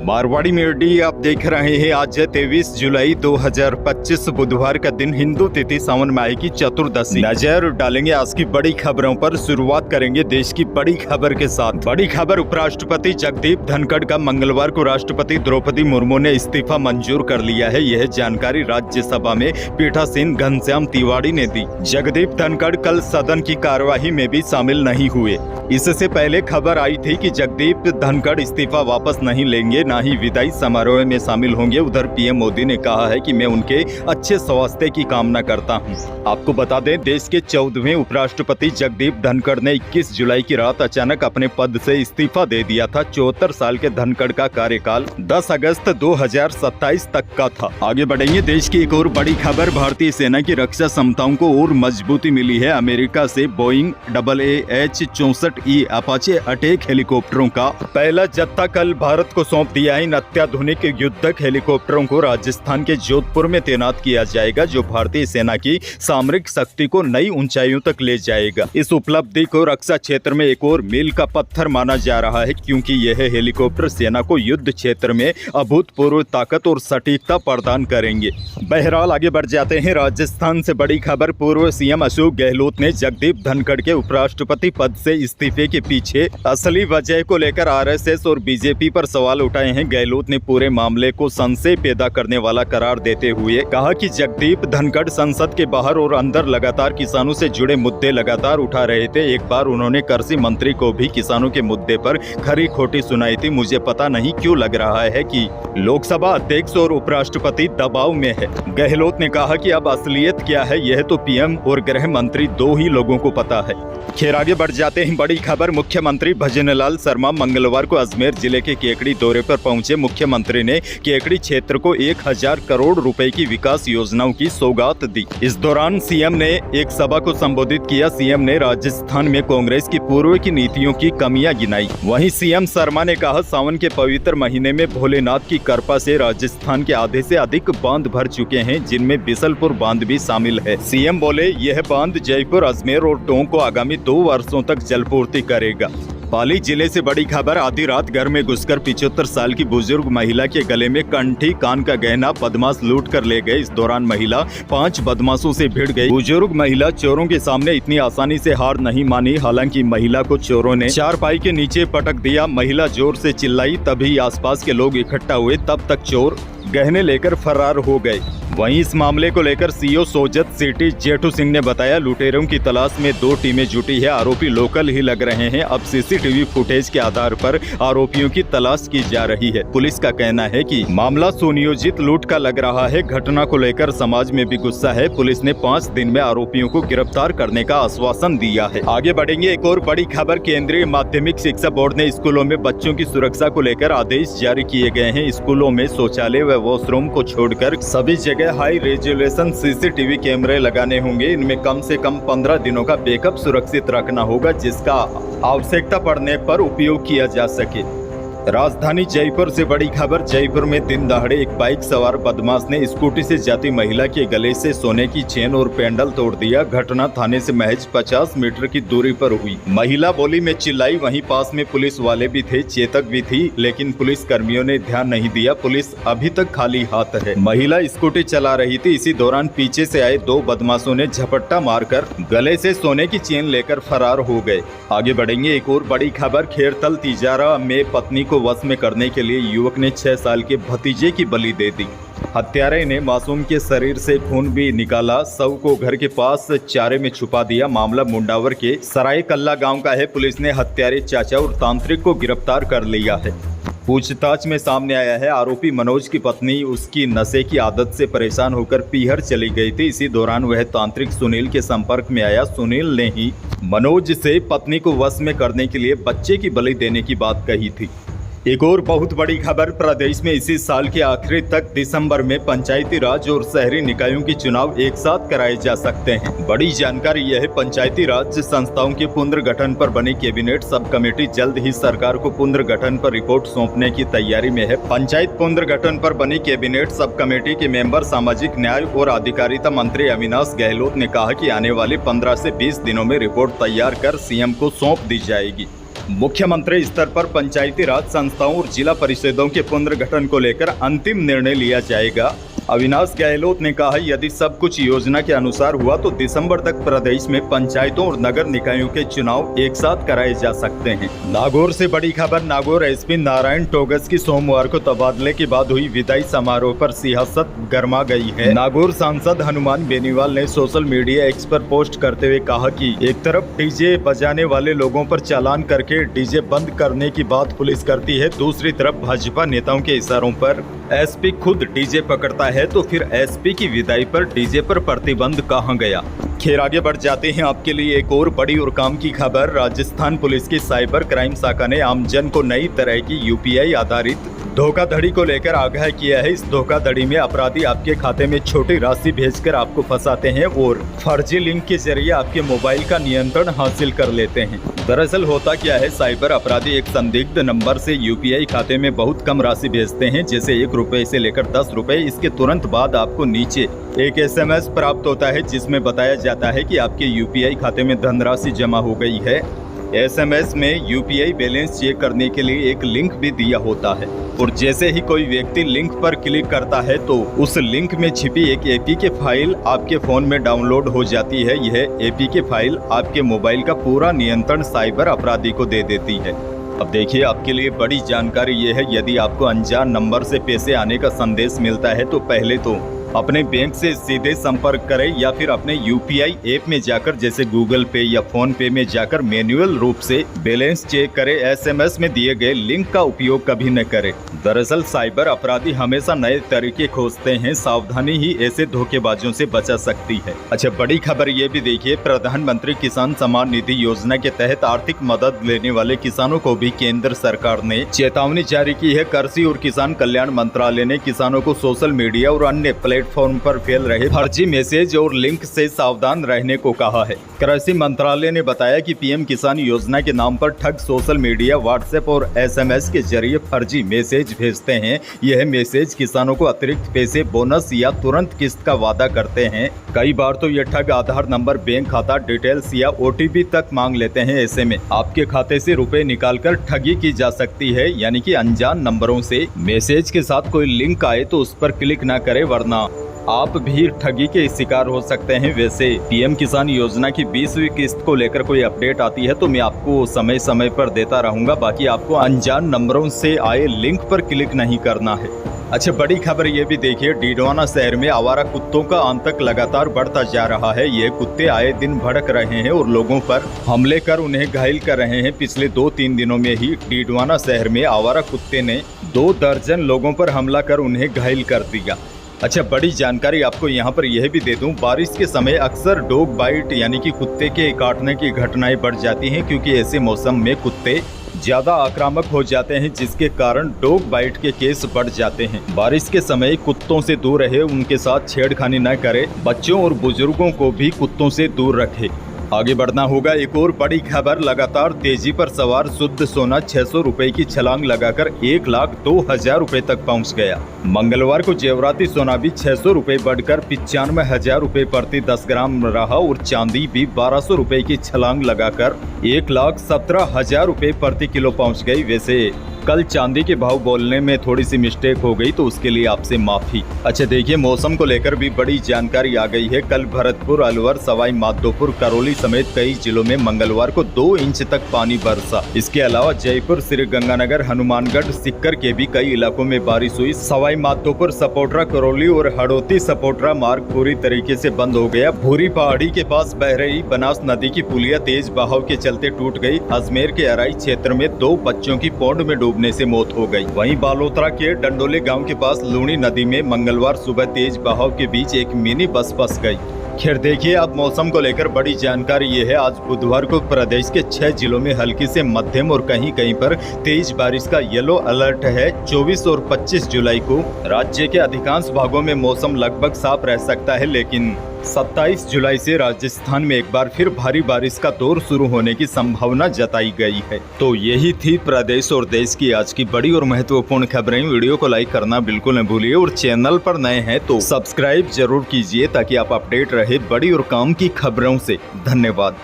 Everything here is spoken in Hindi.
मारवाड़ी मीडिया आप देख रहे हैं। आज है 23 जुलाई 2025 बुधवार का दिन, हिंदू तिथि सावन माह की चतुर्दशी। नजर डालेंगे आज की बड़ी खबरों पर। शुरुआत करेंगे देश की बड़ी खबर के साथ। बड़ी खबर, उपराष्ट्रपति जगदीप धनखड़ का मंगलवार को राष्ट्रपति द्रौपदी मुर्मू ने इस्तीफा मंजूर कर लिया है। यह जानकारी राज्यसभा में पीठासीन घनश्याम तिवारी ने दी। जगदीप धनखड़ कल सदन की कार्यवाही में भी शामिल नहीं हुए। इससे पहले खबर आई थी कि जगदीप धनखड़ इस्तीफा वापस नहीं लेंगे, ना ही विदाई समारोह में शामिल होंगे। उधर पीएम मोदी ने कहा है कि मैं उनके अच्छे स्वास्थ्य की कामना करता हूं। आपको बता दें, देश के 14वें उपराष्ट्रपति जगदीप धनखड़ ने 21 जुलाई की रात अचानक अपने पद से इस्तीफा दे दिया था। 74 साल के धनखड़ का कार्यकाल 10 अगस्त 2027 तक का था। आगे बढ़ेंगे, देश की एक और बड़ी खबर, भारतीय सेना की रक्षा क्षमताओं को और मजबूती मिली है। अमेरिका से बोइंग AAH-64E अपाचे अटैक हेलीकॉप्टरों का पहला जत्था कल भारत को सौंप दिया है। इन अत्याधुनिक युद्धक हेलीकॉप्टरों को राजस्थान के जोधपुर में तैनात किया जाएगा, जो भारतीय सेना की सामरिक शक्ति को नई ऊंचाइयों तक ले जाएगा। इस उपलब्धि को रक्षा क्षेत्र में एक और मील का पत्थर माना जा रहा है, क्योंकि यह हेलीकॉप्टर सेना को युद्ध क्षेत्र में अभूतपूर्व ताकत और सटीकता प्रदान करेंगे। बहरहाल आगे बढ़ जाते हैं। राजस्थान से बड़ी खबर, पूर्व सीएम अशोक गहलोत ने जगदीप धनखड़ के उपराष्ट्रपति पद से इस्तीफे के पीछे असली वजह को लेकर आरएसएस और बीजेपी पर सवाल उठाए हैं। गहलोत ने पूरे मामले को संशय पैदा करने वाला करार देते हुए कहा कि जगदीप धनखड़ संसद के बाहर और अंदर लगातार किसानों से जुड़े मुद्दे लगातार उठा रहे थे। एक बार उन्होंने कृषि मंत्री को भी किसानों के मुद्दे पर खरी खोटी सुनाई थी। मुझे पता नहीं क्यों लग रहा है कि लोकसभा अध्यक्ष और उपराष्ट्रपति दबाव में है। गहलोत ने कहा कि अब असलियत क्या है, यह तो पीएम और गृह मंत्री दो ही लोगों को पता है। खैर आगे बढ़ जाते हैं। बड़ी खबर, मुख्यमंत्री भजनलाल शर्मा मंगलवार को अजमेर जिले के केकड़ी दौरे पर पहुंचे। मुख्यमंत्री ने केकड़ी क्षेत्र को 1000 करोड़ रुपए की विकास योजनाओं की सौगात दी। इस दौरान सीएम ने एक सभा को संबोधित किया। सीएम ने राजस्थान में कांग्रेस की पूर्व की नीतियों की कमियां गिनाई। वहीं सीएम शर्मा ने कहा, सावन के पवित्र महीने में भोलेनाथ की कृपा से राजस्थान के आधे से अधिक बांध भर चुके हैं, जिनमें बिसलपुर बांध भी शामिल है। सीएम बोले, यह बांध जयपुर, अजमेर और टोंक को आगामी 2 वर्षों तक जलपूर्ति करेगा। पाली जिले से बड़ी खबर, आधी रात घर में घुसकर 75 साल की बुजुर्ग महिला के गले में कंठी, कान का गहना बदमाश लूट कर ले गए। इस दौरान महिला 5 बदमाशों से भिड़ गई। बुजुर्ग महिला चोरों के सामने इतनी आसानी से हार नहीं मानी। हालांकि महिला को चोरों ने चारपाई के नीचे पटक दिया। महिला जोर से चिल्लाई, तभी आसपास के लोग इकट्ठा हुए। तब तक चोर गहने लेकर फरार हो गए। वहीं इस मामले को लेकर सीओ सोजत सिटी जेठू सिंह ने बताया, लुटेरों की तलाश में 2 टीमें जुटी है। आरोपी लोकल ही लग रहे हैं। अब सीसीटीवी फुटेज के आधार पर आरोपियों की तलाश की जा रही है। पुलिस का कहना है कि मामला सुनियोजित लूट का लग रहा है। घटना को लेकर समाज में भी गुस्सा है। पुलिस ने 5 दिन में आरोपियों को गिरफ्तार करने का आश्वासन दिया है। आगे बढ़ेंगे, एक और बड़ी खबर, केंद्रीय माध्यमिक शिक्षा बोर्ड ने स्कूलों में बच्चों की सुरक्षा को लेकर आदेश जारी किए गए हैं। स्कूलों में शौचालय व वॉशरूम को छोड़कर सभी जगह हाई रेजोल्यूशन सीसीटीवी कैमरे लगाने होंगे। इनमें कम से कम 15 दिनों का बैकअप सुरक्षित रखना होगा, जिसका आवश्यकता पड़ने पर उपयोग किया जा सके। राजधानी जयपुर से बड़ी खबर, जयपुर में दिन दहाड़े एक बाइक सवार बदमाश ने स्कूटी से जाती महिला के गले से सोने की चेन और पेंडल तोड़ दिया। घटना थाने से महज 50 मीटर की दूरी पर हुई। महिला बोली, मैं चिल्लाई। वहीं पास में पुलिस वाले भी थे, चेतक भी थी, लेकिन पुलिस कर्मियों ने ध्यान नहीं दिया। पुलिस अभी तक खाली हाथ है। महिला स्कूटी चला रही थी। इसी दौरान पीछे से आए 2 बदमाशों ने झपट्टा मारकर गले से सोने की चेन लेकर फरार हो गए। आगे बढ़ेंगे, एक और बड़ी खबर, खेरतल तिजारा में पत्नी को वश में करने के लिए युवक ने 6 साल के भतीजे की बलि दे दी। हत्यारे ने मासूम के शरीर से खून भी निकाला। शव को घर के पास चारे में छुपा दिया। मामला मुंडावर के सराय कल्ला गांव का है। पुलिस ने हत्यारे चाचा और तांत्रिक को गिरफ्तार कर लिया है। पूछताछ में सामने आया है, आरोपी मनोज की पत्नी उसकी नशे की आदत से परेशान होकर पीहर चली गई थी। इसी दौरान वह तांत्रिक सुनील के संपर्क में आया। सुनील ने ही मनोज से पत्नी को वश में करने के लिए बच्चे की बलि देने की बात कही थी। एक और बहुत बड़ी खबर, प्रदेश में इसी साल के आखिरी तक दिसंबर में पंचायती राज और शहरी निकायों के चुनाव एक साथ कराए जा सकते हैं। बड़ी जानकारी यह है, पंचायती राज संस्थाओं के पुनर्गठन पर बनी कैबिनेट सब कमेटी जल्द ही सरकार को पुनर्गठन पर रिपोर्ट सौंपने की तैयारी में है। पंचायत पुनर्गठन पर बनी कैबिनेट सब कमेटी के मेंबर सामाजिक न्याय और अधिकारिता मंत्री अविनाश गहलोत ने कहा कि आने वाले 15 से 20 दिनों में रिपोर्ट तैयार कर सीएम को सौंप दी जाएगी। मुख्यमंत्री स्तर पर पंचायती राज संस्थाओं और जिला परिषदों के पुनर्गठन को लेकर अंतिम निर्णय लिया जाएगा। अविनाश गहलोत ने कहा, यदि सब कुछ योजना के अनुसार हुआ तो दिसंबर तक प्रदेश में पंचायतों और नगर निकायों के चुनाव एक साथ कराए जा सकते हैं। नागौर से बड़ी खबर। नागौर एसपी नारायण टोगस की सोमवार को तबादले के बाद हुई विदाई समारोह पर सियासत गर्मा गई है। नागौर सांसद हनुमान बेनीवाल ने सोशल मीडिया एक्स पर पोस्ट करते हुए कहा कि एक तरफ डीजे बजाने वाले लोगों पर चालान करके डीजे बंद करने की बात पुलिस करती है, दूसरी तरफ भाजपा नेताओं के इशारों पर एसपी खुद डीजे पकड़ता है, तो फिर एसपी की विदाई पर डीजे पर प्रतिबंध कहां गया। खैर, आगे बढ़ जाते हैं। आपके लिए एक और बड़ी और काम की खबर। राजस्थान पुलिस की साइबर क्राइम शाखा ने आमजन को नई तरह की यूपीआई आधारित धोखाधड़ी को लेकर आगाह किया है। इस धोखाधड़ी में अपराधी आपके खाते में छोटी राशि भेजकर आपको फंसाते हैं और फर्जी लिंक के जरिए आपके मोबाइल का नियंत्रण हासिल कर लेते हैं। दरअसल होता क्या है, साइबर अपराधी एक संदिग्ध नंबर से यूपीआई खाते में बहुत कम राशि भेजते हैं, जैसे 1 रुपए से लेकर 10 रुपए। इसके तुरंत बाद आपको नीचे एक SMS प्राप्त होता है जिसमें बताया जाता है कि आपके यूपीआई खाते में धनराशि जमा हो गई है। SMS में यूपीआई बैलेंस चेक करने के लिए एक लिंक भी दिया होता है और जैसे ही कोई व्यक्ति लिंक पर क्लिक करता है तो उस लिंक में छिपी एक APK फाइल आपके फोन में डाउनलोड हो जाती है। यह APK फाइल आपके मोबाइल का पूरा नियंत्रण साइबर अपराधी को दे देती है। अब देखिए, आपके लिए बड़ी जानकारी ये है, यदि आपको अनजान नंबर से पैसे आने का संदेश मिलता है तो पहले तो अपने बैंक से सीधे संपर्क करें या फिर अपने यूपीआई ऐप में जाकर, जैसे गूगल पे या फोन पे में जाकर मैन्युअल रूप से बैलेंस चेक करें। SMS में दिए गए लिंक का उपयोग कभी न करें। दरअसल साइबर अपराधी हमेशा नए तरीके खोजते हैं, सावधानी ही ऐसे धोखेबाजों से बचा सकती है। अच्छा, बड़ी खबर ये भी देखिए, प्रधानमंत्री किसान सम्मान निधि योजना के तहत आर्थिक मदद लेने वाले किसानों को भी केंद्र सरकार ने चेतावनी जारी की है। कृषि और किसान कल्याण मंत्रालय ने किसानों को सोशल मीडिया और अन्य प्लेटफॉर्म पर फैल रहे फर्जी मैसेज और लिंक से सावधान रहने को कहा है। कृषि मंत्रालय ने बताया कि पीएम किसान योजना के नाम पर ठग सोशल मीडिया, व्हाट्सएप और SMS के जरिए फर्जी मैसेज भेजते हैं। यह मैसेज किसानों को अतिरिक्त पैसे, बोनस या तुरंत किस्त का वादा करते हैं। कई बार तो ये ठग आधार नंबर, बैंक खाता डिटेल्स या OTP तक मांग लेते हैं। ऐसे में आपके खाते से रुपए निकालकर ठगी की जा सकती है। यानी कि अनजान नंबरों से मैसेज के साथ कोई लिंक आए तो उस पर क्लिक ना करें, वरना आप भी ठगी के शिकार हो सकते हैं। वैसे पीएम किसान योजना की 20वीं किस्त को लेकर कोई अपडेट आती है तो मैं आपको समय समय पर देता रहूंगा। बाकी आपको अनजान नंबरों से आए लिंक पर क्लिक नहीं करना है। अच्छा, बड़ी खबर ये भी देखिए, डीडवाना शहर में आवारा कुत्तों का आतंक लगातार बढ़ता जा रहा है। ये कुत्ते आए दिन भड़क रहे हैं और लोगों पर हमले कर उन्हें घायल कर रहे हैं। पिछले 2-3 दिनों में ही डीडवाना शहर में आवारा कुत्ते ने 2 दर्जन लोगों पर हमला कर उन्हें घायल कर दिया। अच्छा, बड़ी जानकारी आपको यहाँ पर यह भी दे दूं, बारिश के समय अक्सर डॉग बाइट यानी कि कुत्ते के काटने की घटनाएं बढ़ जाती हैं, क्योंकि ऐसे मौसम में कुत्ते ज्यादा आक्रामक हो जाते हैं, जिसके कारण डॉग बाइट के केस बढ़ जाते हैं। बारिश के समय कुत्तों से दूर रहे, उनके साथ छेड़खानी न करें, बच्चों और बुजुर्गों को भी कुत्तों से दूर रखें। आगे बढ़ना होगा। एक और बड़ी खबर, लगातार तेजी पर सवार शुद्ध सोना 600 रुपए की छलांग लगाकर 1,02,000 रुपए तक पहुंच गया। मंगलवार को जेवराती सोना भी 600 रुपए बढ़कर 95,000 रुपए प्रति 10 ग्राम रहा और चांदी भी 1,200 रुपए की छलांग लगाकर 1,17,000 रुपए प्रति किलो पहुंच गई। वैसे कल चांदी के भाव बोलने में थोड़ी सी मिस्टेक हो गई, तो उसके लिए आपसे माफी। अच्छा, देखिए, मौसम को लेकर भी बड़ी जानकारी आ गई है। कल भरतपुर, अलवर, सवाई माधोपुर, करौली समेत कई जिलों में मंगलवार को 2 इंच तक पानी बरसा। इसके अलावा जयपुर, श्रीगंगानगर, हनुमानगढ़, सिक्कर के भी कई इलाकों में बारिश हुई। सवाई माधोपुर, सपोटरा, करौली और हड़ौती सपोटरा मार्ग पूरी तरीके से बंद हो गया। भूरी पहाड़ी के पास बह रही बनास नदी की पुलिया तेज बहाव के चलते टूट गई। अजमेर के अराई क्षेत्र में 2 बच्चों की पौंड में डूबने से मौत हो गई। वहीं बालोतरा के डंडोले गांव के पास लूणी नदी में मंगलवार सुबह तेज बहाव के बीच एक मिनी बस फंस गई। खैर, देखिए, अब मौसम को लेकर बड़ी जानकारी ये है। आज बुधवार को प्रदेश के 6 जिलों में हल्की से मध्यम और कहीं कहीं पर तेज बारिश का येलो अलर्ट है। 24 और 25 जुलाई को राज्य के अधिकांश भागों में मौसम लगभग साफ रह सकता है, लेकिन 27 जुलाई से राजस्थान में एक बार फिर भारी बारिश का दौर शुरू होने की संभावना जताई गई है। तो यही थी प्रदेश और देश की आज की बड़ी और महत्वपूर्ण खबरें। वीडियो को लाइक करना बिल्कुल न भूलिए और चैनल पर नए हैं तो सब्सक्राइब जरूर कीजिए, ताकि आप अपडेट रहे बड़ी और काम की खबरों से। धन्यवाद।